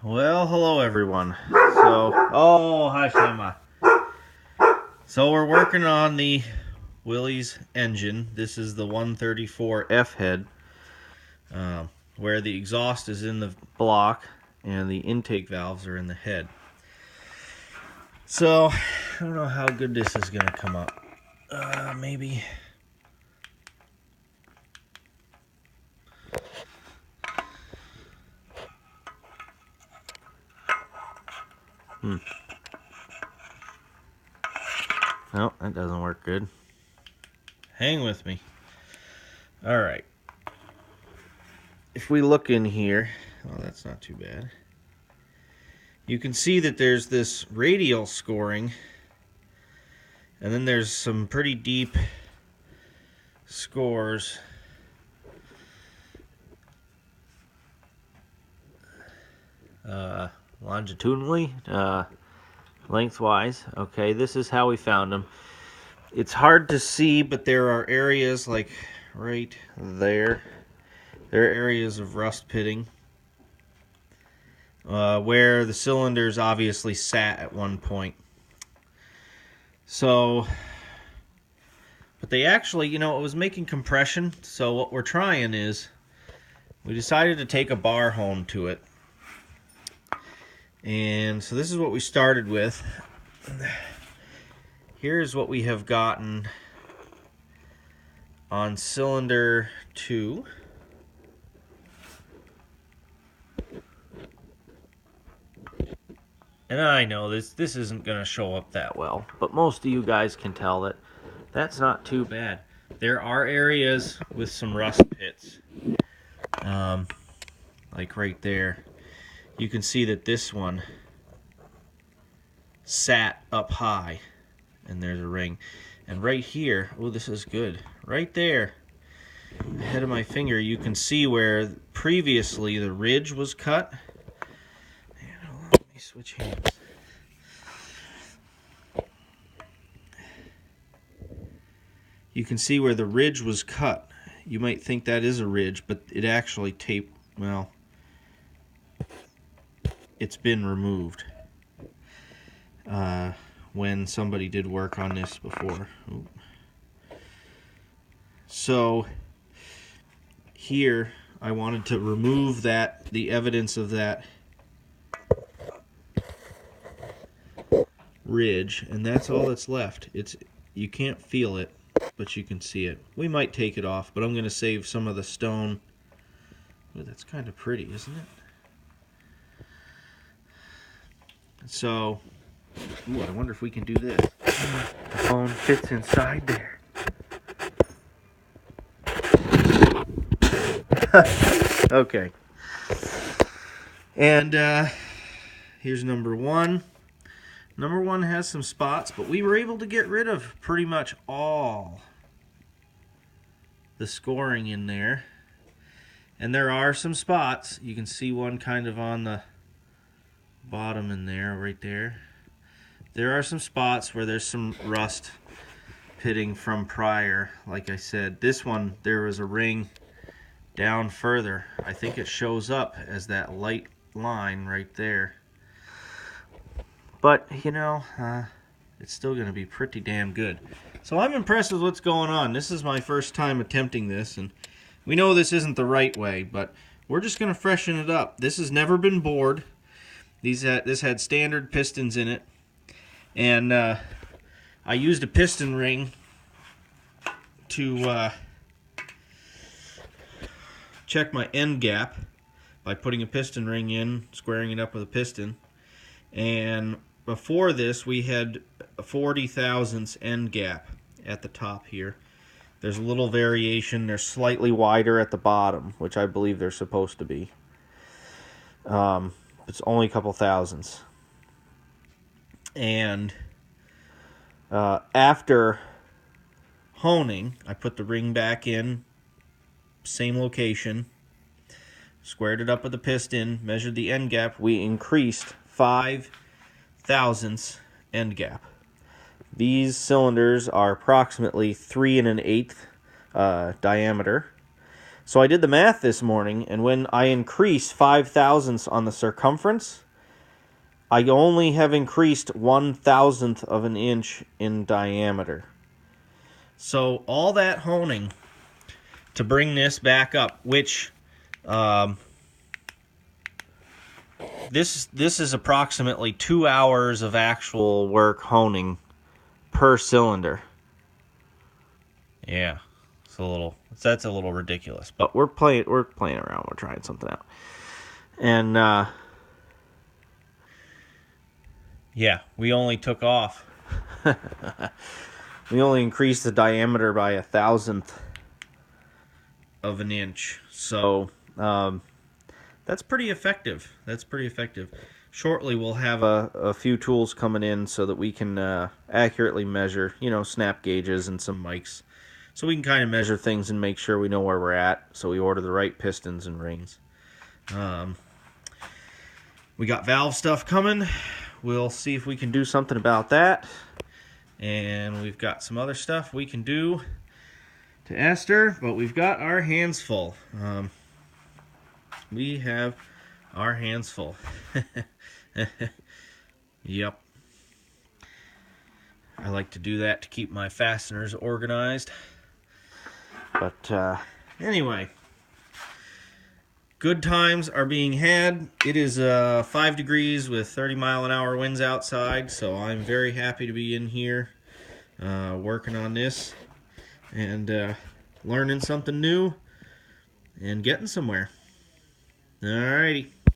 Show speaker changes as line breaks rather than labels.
Well, hello everyone. Hi Shema. So we're working on the Willys engine. This is the 134 F head, where the exhaust is in the block and the intake valves are in the head. So I don't know how good this is going to come up. Maybe. No, that doesn't work good. Hang with me. Alright. If we look in here, oh, that's not too bad. You can see that there's this radial scoring, and then there's some pretty deep scores longitudinally, lengthwise. Okay, this is how we found them. It's hard to see, but there are areas like right there. There are areas of rust pitting where the cylinders obviously sat at one point. So, but they actually, it was making compression. So what we're trying is, we decided to take a bar hone to it. And so this is what we started with. Here's what we have gotten on cylinder 2. And I know this isn't going to show up that well, but most of you guys can tell that that's not too bad. There are areas with some rust pits, like right there. You can see that this one sat up high, and there's a ring. And right here, oh, this is good. Right there, ahead of my finger, you can see where previously the ridge was cut. Let me switch hands. You can see where the ridge was cut. You might think that is a ridge, but it actually taped, well, it's been removed when somebody did work on this before. Ooh. So here I wanted to remove the evidence of that ridge, and that's all that's left. You can't feel it, but you can see it. We might take it off, but I'm going to save some of the stone. Ooh, that's kind of pretty, isn't it? So, ooh, I wonder if we can do this. The phone fits inside there. Okay. And here's number 1. Number 1 has some spots, but we were able to get rid of pretty much all the scoring in there. And there are some spots. You can see one kind of on the bottom in there, right there. There are some spots where there's some rust pitting from prior. Like I said, this one, there was a ring down further. I think it shows up as that light line right there. But, it's still going to be pretty damn good. So I'm impressed with what's going on. This is my first time attempting this, and we know this isn't the right way, but we're just going to freshen it up. This has never been bored. This had standard pistons in it, and I used a piston ring to check my end gap by putting a piston ring in, squaring it up with a piston. And before this, we had a 40 thousandths end gap at the top here. There's a little variation. They're slightly wider at the bottom, which I believe they're supposed to be. It's only a couple thousandths. And after honing, I put the ring back in, same location, squared it up with the piston, measured the end gap. We increased 5 thousandths end gap. These cylinders are approximately 3 1/8 diameter. So I did the math this morning, and when I increase 5 thousandths on the circumference, I only have increased 1/1000th of an inch in diameter. So all that honing to bring this back up, which this is approximately 2 hours of actual work honing per cylinder. Yeah, that's a little ridiculous, but we're playing around. We're trying something out, and yeah, we only took off. We only increased the diameter by 1/1000th of an inch. So that's pretty effective. Shortly, we'll have a few tools coming in so that we can accurately measure, snap gauges and some mics. So we can kind of measure things and make sure we know where we're at. So we order the right pistons and rings. We got valve stuff coming. We'll see if we can do something about that. And we've got some other stuff we can do to Esther, but we've got our hands full. We have our hands full. Yep. I like to do that to keep my fasteners organized. But anyway, good times are being had. It is 5 degrees with 30-mile-an-hour winds outside, so I'm very happy to be in here working on this and learning something new and getting somewhere. Alrighty.